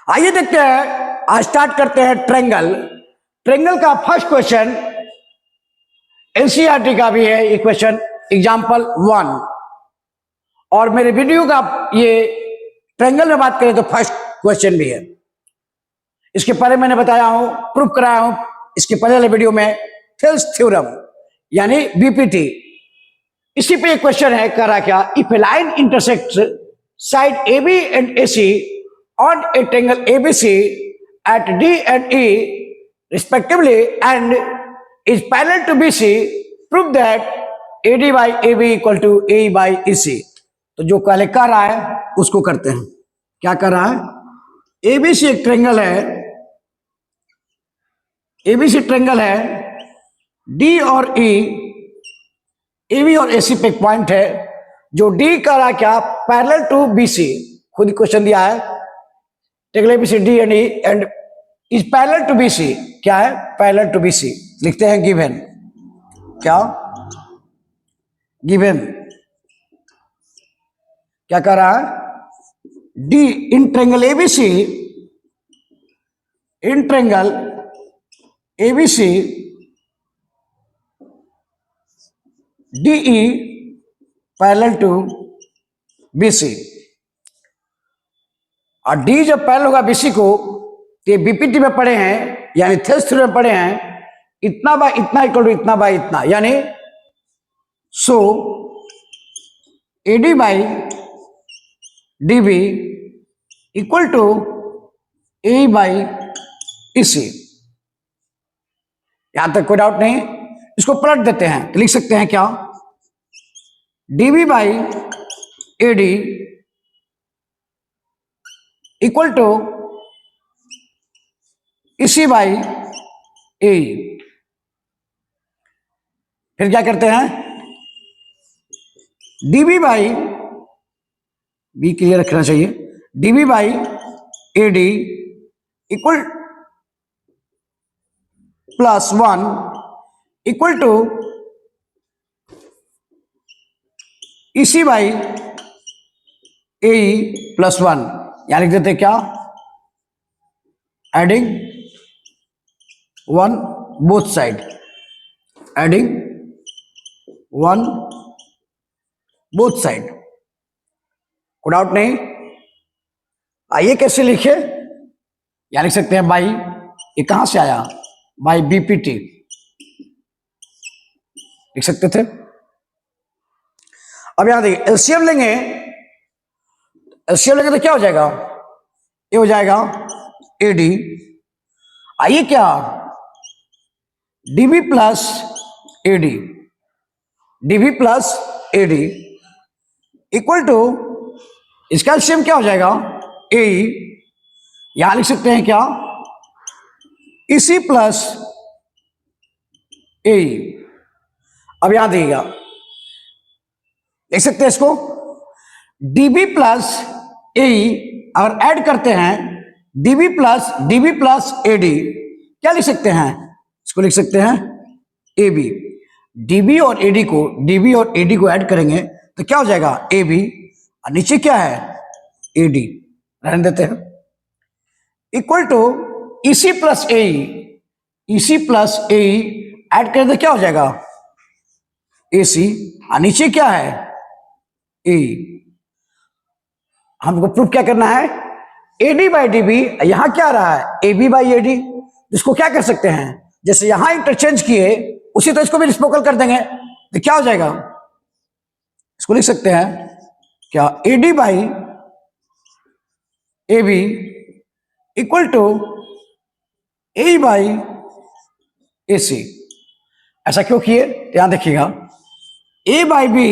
आइए देखते हैं, आज स्टार्ट करते हैं ट्रेंगल। ट्रेंगल का फर्स्ट क्वेश्चन एनसीईआरटी का भी है ये क्वेश्चन, एग्जाम्पल 1। और मेरे वीडियो का ये ट्रेंगल में बात करें तो फर्स्ट क्वेश्चन भी है। इसके पहले मैंने बताया हूं, प्रूफ कराया हूं इसके पहले वाले वीडियो में थेल्स थ्योरम यानी बीपीटी। इसी पे एक क्वेश्चन है, कह रहा क्या, if A line intersects side AB and AC on a triangle ABC at D and E respectively and is parallel to BC, prove that AD by AB equal to AE by EC। तो जो पहले कर रहा है उसको करते हैं। क्या कर रहा है, ABC एक ट्रायंगल है, ABC ट्रायंगल है, D और E, AB और AC पे एक पॉइंट है, जो D कर रहा क्या, पैरेलल टू BC। खुद क्वेश्चन दिया है, ABC D and E and is parallel to BC। क्या है, पैरेलल टू BC। लिखते हैं गिवन, क्या गिवन, क्या कर रहा है, D in triangle ABC, in triangle ABC DE parallel to BC। और डी जब पैरेलल होगा बीसी को, तो ये बीपीटी में पढ़े हैं यानी थेल्स थ्योरम में पढ़े हैं, इतना बाय इतना इक्वल टू इतना बाय इतना, यानी so AD by DB equal to A by AC. यहां तक कोई डाउट नहीं। इसको पलट देते हैं तो लिख सकते हैं क्या, DB by AD equal to इसी बाई ए। फिर क्या करते हैं, डीबी बाई बी क्लियर रखना चाहिए, DB by A D equal plus 1 equal to इसी बाई ए प्लस 1। यहां लिख देते क्या, adding 1 both side, adding 1 both side. कोई डाउट नहीं। आइए कैसे लिखे, यहां लिख सकते हैं बाई, ये कहां से आया, बाई बीपीटी लिख सकते थे। अब यहां देखिए एलसीएम लेंगे, एलसीएम लेंगे तो क्या हो जाएगा, ये हो जाएगा एडी। आइए क्या, DB plus AD, DB plus AD equal to, इसका एलसीएम क्या हो जाएगा, ए। यहां लिख सकते हैं क्या, इसी प्लस ए। अब यहां देखिएगा, देख सकते हैं इसको, डीबी प्लस ए अगर ऐड करते हैं, डीबी प्लस एडी, क्या लिख सकते हैं, इसको लिख सकते हैं ए बी। डीबी और एडी को ऐड करेंगे तो क्या हो जाएगा, ए बी, और नीचे क्या है, एडी, रहने देते हैं, इक्वल टू इसी प्लस ए, इसी प्लस ए ऐड करें तो क्या हो जाएगा, ए सी, और नीचे क्या है, ए। हमको प्रूफ क्या करना है, एडी बाई डीबी, यहां क्या आ रहा है, एबी बाई एडी। जिसको क्या कर सकते हैं, जैसे यहां इंटरचेंज किए उसी तो इसको भी रिस्पोकल कर देंगे तो क्या हो जाएगा, इसको लिख सकते हैं क्या, AD by AB equal to A by A C. ऐसा क्यों किए, ध्यान देखिएगा, A by B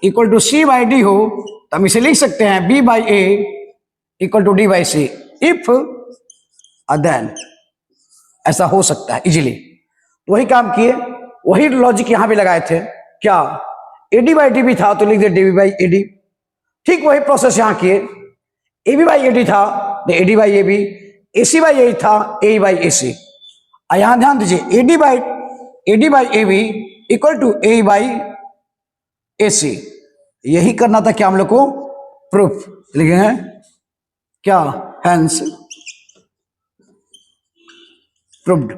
equal to C by D हो तो हम इसे लिख सकते हैं B by A equal to D by C, if then. ऐसा हो सकता है इजीली। तो वही काम किए, वही लॉजिक यहां भी लगाए थे, क्या, एडी बाई डी भी था तो लिख दे डीबी बाई एडी। ठीक वही प्रोसेस यहां किए, ए बी बाई एडी था तो AD by A B, A C by A था ए बाई ए सी। यहां ध्यान दीजिए, AD by A B equal to A by A C. यही करना था क्या हम लोग को, प्रूफ लिखे हैं क्या, हेंस प्रूव्ड।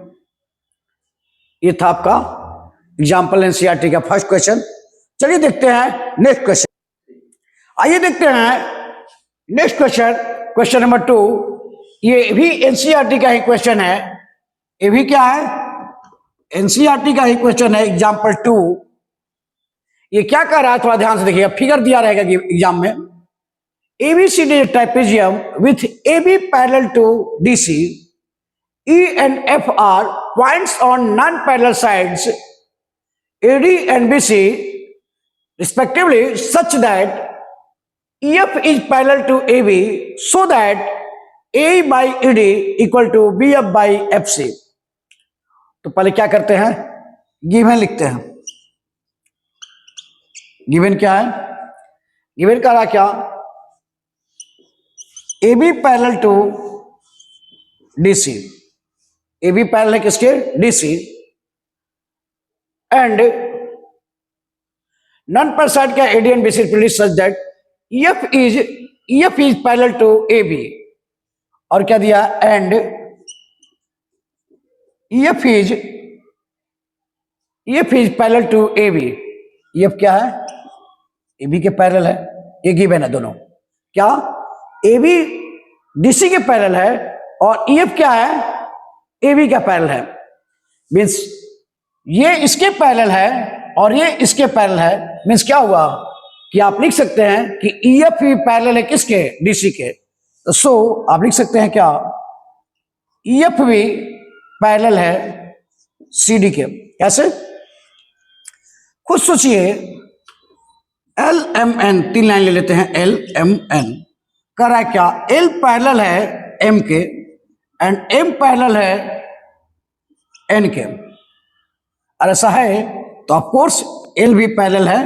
ये था आपका एग्जाम्पल एनसीईआरटी का फर्स्ट क्वेश्चन। चलिए देखते हैं नेक्स्ट क्वेश्चन। आइए देखते हैं नेक्स्ट क्वेश्चन, क्वेश्चन नंबर 2। ये भी एनसीईआरटी का ही क्वेश्चन है। ये भी क्या है, एनसीईआरटी का ही क्वेश्चन है, एग्जाम्पल 2। ये क्या कर रहा है थोड़ा ध्यान से देखिएगा, फिगर दिया रहेगा एग्जाम में। ABCD trapezium with AB parallel to DC, E and F are points on non-parallel sides AD and BC respectively, such that EF is parallel to AB, so that AE by ED equal to BF by FC। तो पहले क्या करते हैं, given लिखते हैं। Given क्या है, given का रहा क्या, AB parallel to DC, AB parallel है किसके, DC, एंड नॉन पर साइड का AD and BC such that EF is parallel to AB, और क्या दिया, and EF is parallel to AB। EF क्या है, AB के पैरेलल है, ये गिवन है दोनों। क्या, AB DC के पैरेलल है और EF क्या है, AB का पैरेलल है। मीन्स ये इसके पैरेलल है और ये इसके पैरेलल है। मीन्स क्या हुआ कि आप लिख सकते हैं कि EF भी पैरेलल है किसके, DC के। तो सो आप लिख सकते हैं क्या, EF भी पैरेलल है CD के। कैसे, खुद सोचिए। LMN, 3 लाइन ले लेते हैं। LMN कर रहा है क्या, L पैरेलल है M के एंड M पैरेलल है N के। और ऐसा है तो ऑफ कोर्स L भी पैरेलल है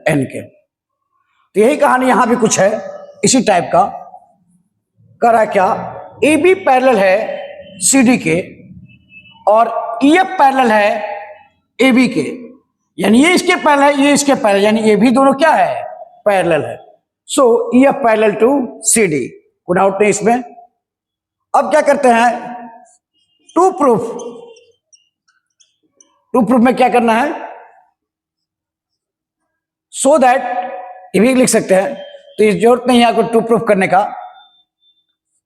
N के। तो यही कहानी यहां भी कुछ है इसी टाइप का। कर रहा है क्या, AB पैरेलल है CD के और EF पैरेलल है AB के, यानी ये इसके पैरेलल है, ये इसके पैरेलल, यानी ये भी दोनों क्या है, पैरेलल है। सो EF पैरेलल टू CD, कोई डाउट नहीं इसमें। अब क्या करते हैं, टू प्रूफ। टू प्रूफ में क्या करना है, सो दैट, ये भी लिख सकते हैं, तो इस जरूरत नहीं है आपको टू प्रूफ करने का।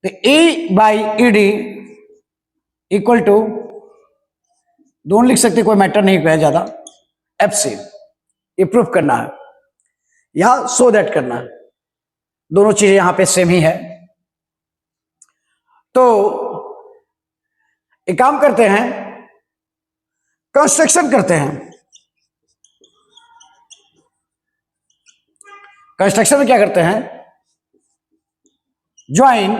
तो E by ED equal to, दोनों लिख सकते, कोई मैटर नहीं किया ज्यादा, FC, ये प्रूफ करना है या सो दैट करना है, दोनों चीजें यहां पे सेम ही है। तो एक काम करते हैं, कंस्ट्रक्शन करते हैं। कंस्ट्रक्शन में क्या करते हैं, ज्वाइन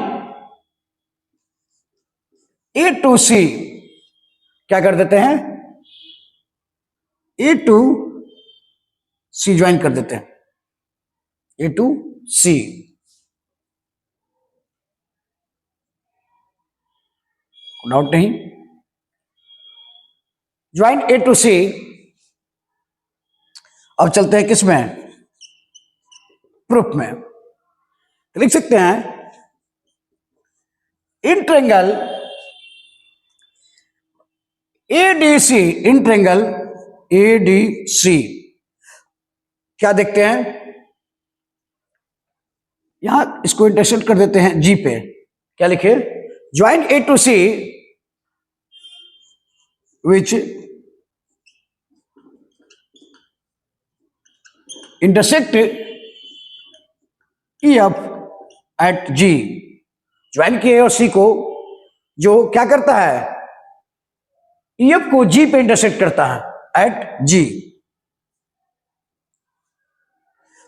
A to C, क्या कर देते हैं, A to C ज्वाइन कर देते हैं, A to C। डाउट नहीं, ज्वाइन A to C। अब चलते हैं किस में, प्रूफ में। तो लिख सकते हैं, in triangle ADC, in triangle ADC क्या देखते हैं, यहां इसको इंटरसेक्ट कर देते हैं G पे। क्या लिखे, join A to C which intersect EF at G। Join किए और C को, जो क्या करता है, EF को G पे इंटरसेक्ट करता है एट G।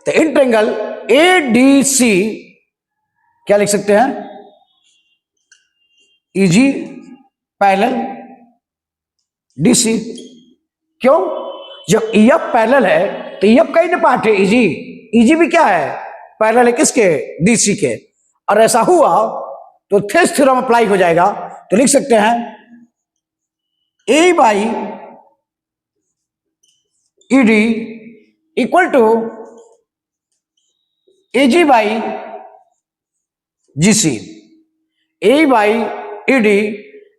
तो इन ट्रायंगल ADC क्या लिख सकते हैं, EG पैरेलल DC। क्यों, जब EF पैरेलल है तो EF का ही ना पार्ट है EG। EG भी क्या है, पैरेलल है किसके, DC के। और ऐसा हुआ तो थेस थ्योरम अप्लाई हो जाएगा। तो लिख सकते हैं A by ED equal to AG by GC। A by ED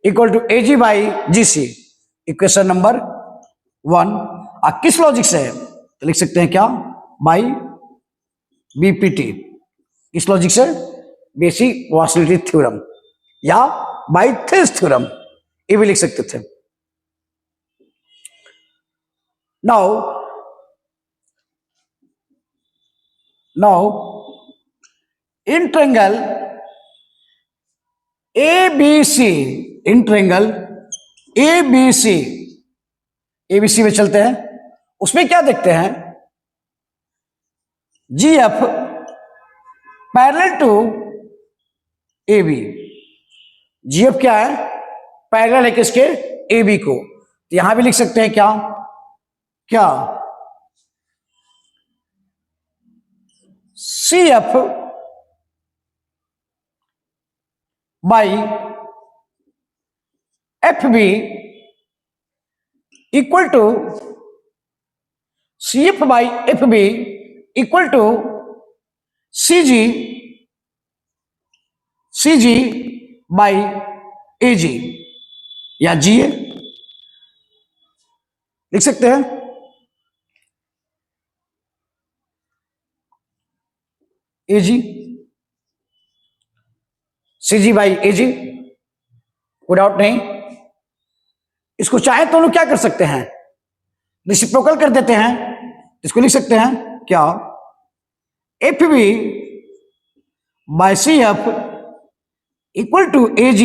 equal to AG by GC, equation number 1। किस लॉजिक से है तो लिख सकते हैं क्या, बाई BPT, किस लॉजिक से, बेसिक वर्सिलिटी थ्योरम या बाई थेल्स थ्योरम, ये भी लिख सकते थे। Now in triangle ABC, in triangle ABC में चलते हैं, उसमें क्या देखते हैं, GF parallel to AB, GF क्या है, पैरेलल है किसके, AB को। तो यहां भी लिख सकते हैं क्या, CF by FB equal to CF by FB equal to CG by AG या GA लिख सकते हैं। AG CG बाई AG, कोई डाउट नहीं। इसको चाहे तो हम लोग क्या कर सकते हैं, रेसिप्रोकल कर देते हैं, इसको लिख सकते हैं क्या, FB by CF equal to AG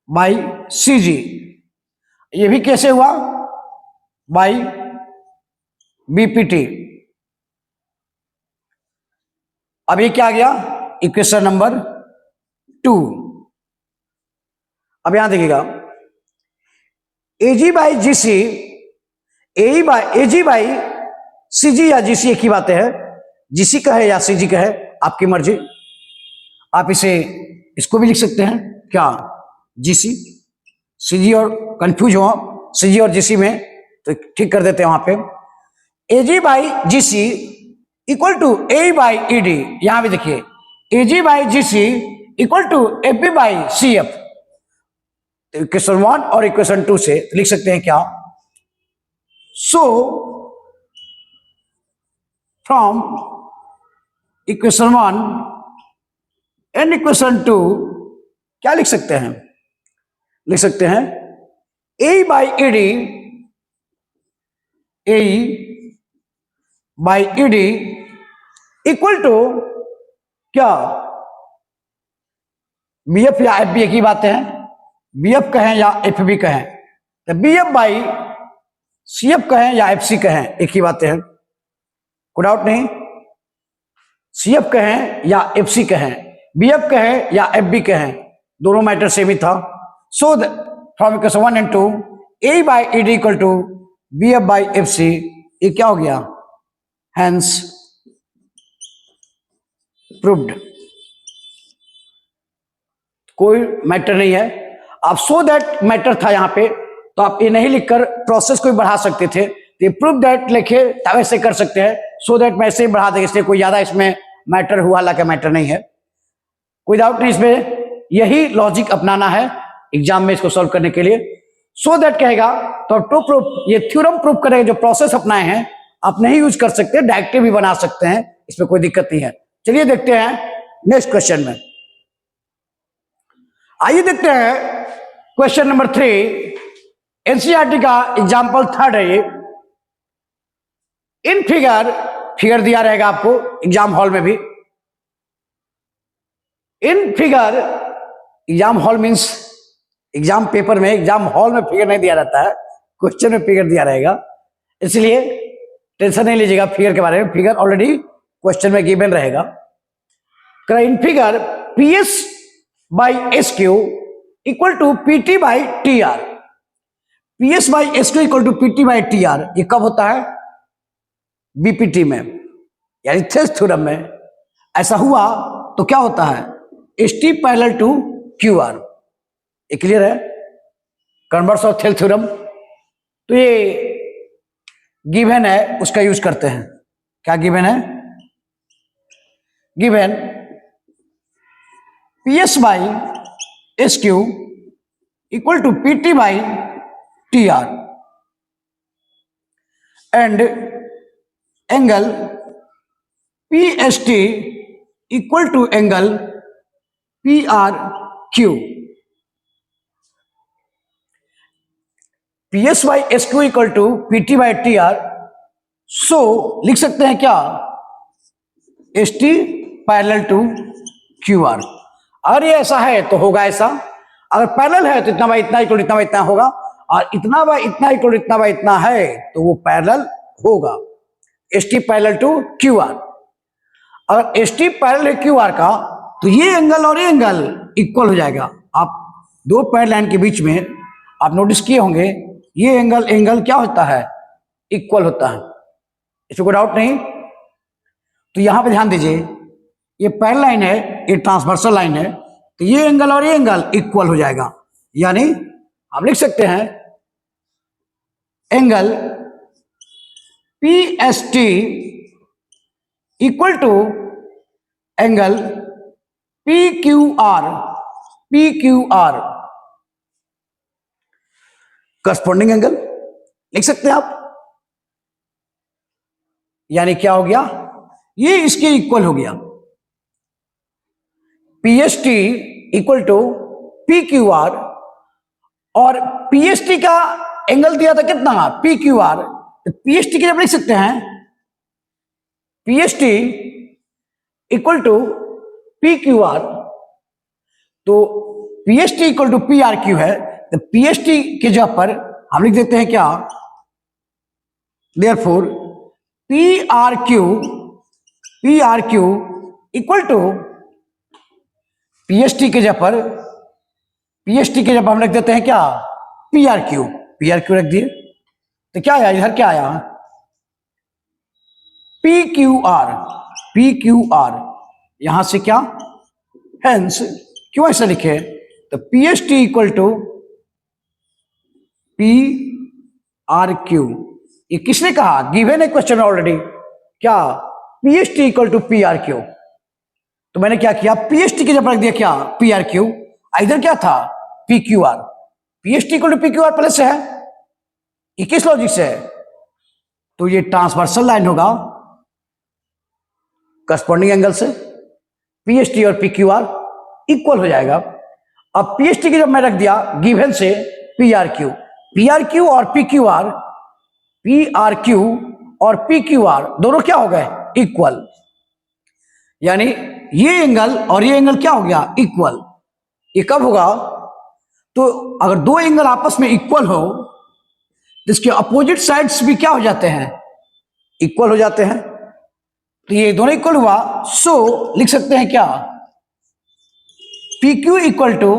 by CG, ये भी कैसे हुआ, बाई BPT। अब ये क्या आ गया, इक्वेशन नंबर 2। अब यहां देखिएगा, AG by GC, AG by CG या GC एक ही बात है, GC कहे या CG कहे आपकी मर्जी। आप इसको भी लिख सकते हैं क्या, GC CG, और कंफ्यूज हो CG और GC में तो ठीक कर देते हैं वहां पे। AG by GC equal to A by ED, यहां भी देखिए AG by GC equal to FB by CF। Equation 1 और इक्वेशन 2 से लिख सकते हैं क्या, so from equation 1 and equation 2 क्या लिख सकते हैं, लिख सकते हैं A by ED, A by ED equal to क्या, BF या FB एक ही बात है, BF कहें या FB कहें, तो BF बाई CF कहें या FC कहें एक ही बात है, कोई डाउट नहीं। CF कहें या FC कहें, BF कहें या FB कहें, दोनों मैटर सेम ही था। So from equation 1 and 2 A by ED equal to BF by FC, ये क्या हो गया, हैंस प्रूव्ड, कोई मैटर नहीं है। आप सो दैट मैटर था यहां पे, तो आप ये नहीं लिखकर प्रोसेस को बढ़ा सकते थे, ये प्रूव दैट लिखे वैसे कर सकते हैं, सो दैट मैं ऐसे ही बढ़ा देंगे, इसलिए कोई ज्यादा इसमें मैटर हुआ, हालांकि मैटर नहीं है, कोई डाउट नहीं इसमें। यही लॉजिक अपनाना है एग्जाम में इसको सॉल्व करने के लिए। सो दैट कहेगा तो टू प्रूफ, ये थ्योरम प्रूफ करेगा, जो प्रोसेस अपनाए हैं आप नहीं यूज कर सकते, डायरेक्टिव भी बना सकते हैं, इसमें कोई दिक्कत नहीं है। चलिए देखते हैं नेक्स्ट क्वेश्चन में, आइए देखते हैं क्वेश्चन नंबर 3, एनसीईआरटी का एग्जाम्पल 3 है ये। इन फिगर दिया रहेगा आपको एग्जाम हॉल में भी। In figure, exam hall means exam paper में, एग्जाम हॉल में फिगर नहीं दिया रहता है, क्वेश्चन में फिगर दिया रहेगा, इसलिए टेंशन नहीं लीजिएगा फिगर के बारे में, फिगर ऑलरेडी क्वेश्चन में गिवन रहेगा। In figure PS by SQ equal to PT by TR, PS by SQ equal to PT by TR, ये कब होता है, BPT में, यानी थेल्स थ्योरम में। ऐसा हुआ तो क्या होता है, ST पैरेलल टू QR, ये क्लियर है, कन्वर्स ऑफ थेल्स थ्योरम। तो ये गिवन है, उसका यूज करते हैं। क्या गिवन है, given PS by SQ equal to PT by TR and angle PST equal to angle PRQ। PS by SQ equal to PT by TR। So लिख सकते हैं क्या, ST पैरेलल टू QR। अगर ये ऐसा है तो होगा ऐसा, अगर पैरेलल है तो इतना बाई इतना इक्वल इतना बाई इतना होगा, और इतना बाई इतना इक्वल इतना बाई इतना है तो वो पैरेलल होगा, ST पैरेलल टू QR। अगर ST पैरेलल है QR का तो ये एंगल और ये एंगल इक्वल हो जाएगा। आप दो पैरेलल लाइन के बीच में आप नोटिस किए होंगे ये एंगल एंगल क्या होता है, इक्वल होता है, इसमें कोई डाउट नहीं। तो यहां पे ध्यान दीजिए, ये पैरेलल लाइन है, ये ट्रांसवर्सल लाइन है, तो ये एंगल और ये एंगल इक्वल हो जाएगा, यानी हम लिख सकते हैं angle PST equal to angle PQR corresponding angle लिख सकते हैं आप। यानी क्या हो गया, ये इसके इक्वल हो गया, PST इक्वल टू PQR, और PST का एंगल दिया था कितना, PQR, तो PST की जब लिख सकते हैं PST इक्वल टू PQR, तो PST इक्वल टू PRQ है, तो PST के जगह पर हम लिख देते हैं क्या, therefore PRQ equal to PST के जगह पर हम लिख देते हैं क्या, PRQ रख दिए, तो क्या आया इधर, क्या आया PQR, यहां से क्या, हेंस क्यों ऐसा लिखे, तो PST इक्वल टू PRQ। ये किसने कहा, गिवन है क्वेश्चन ऑलरेडी, क्या PST इक्वल टू PRQ। तो मैंने क्या किया, PST की जब रख दिया क्या, PRQ, इधर क्या था PQR, PST equal to PQR plus है, ये किस लॉजिक से है, तो ये ट्रांसवर्सल लाइन होगा करस्पॉन्डिंग एंगल से, PST और PQR इक्वल हो जाएगा। अब PST की जब मैं रख दिया गिवन से PRQ और PQR दोनों क्या हो गए, इक्वल, यानी ये एंगल और ये एंगल क्या हो गया, इक्वल। ये कब होगा, तो अगर दो एंगल आपस में इक्वल हो तो इसके अपोजिट साइड्स भी क्या हो जाते हैं, इक्वल हो जाते हैं, तो ये दोनों इक्वल हुआ, सो लिख सकते हैं क्या, PQ इक्वल टू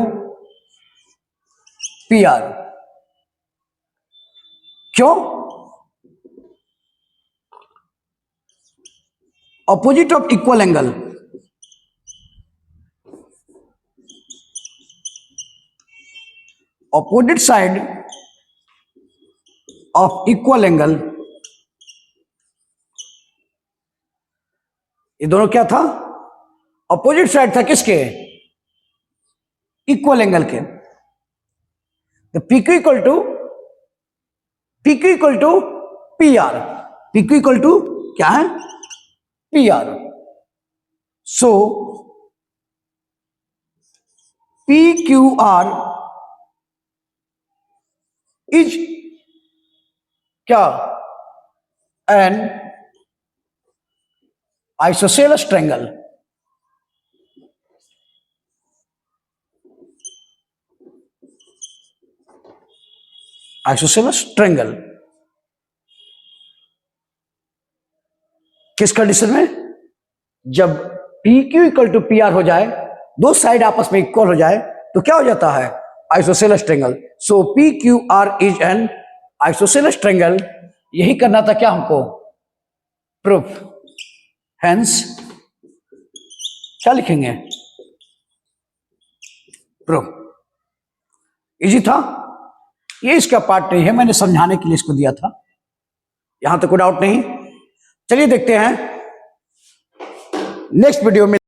PR। क्यों, opposite of equal angle, opposite side of equal angle, ये दोनों क्या था, ऑपोजिट साइड था किसके, इक्वल एंगल के, तो PQ equal to PR, PQ equal to क्या है, PR। सो PQR इज क्या, an isosceles triangle, isosceles triangle किस कंडीशन में, जब PQ इक्वल टू PR हो जाए, दो साइड आपस में इक्वल हो जाए, तो क्या हो जाता है, isosceles triangle. So PQR is an isosceles triangle, यही करना था क्या हमको, प्रूफ, हेंस क्या लिखेंगे, प्रूफ। इजी था, ये इसका पार्ट नहीं है, मैंने समझाने के लिए इसको दिया था, यहां तक कोई डाउट नहीं। चलिए देखते हैं नेक्स्ट वीडियो में।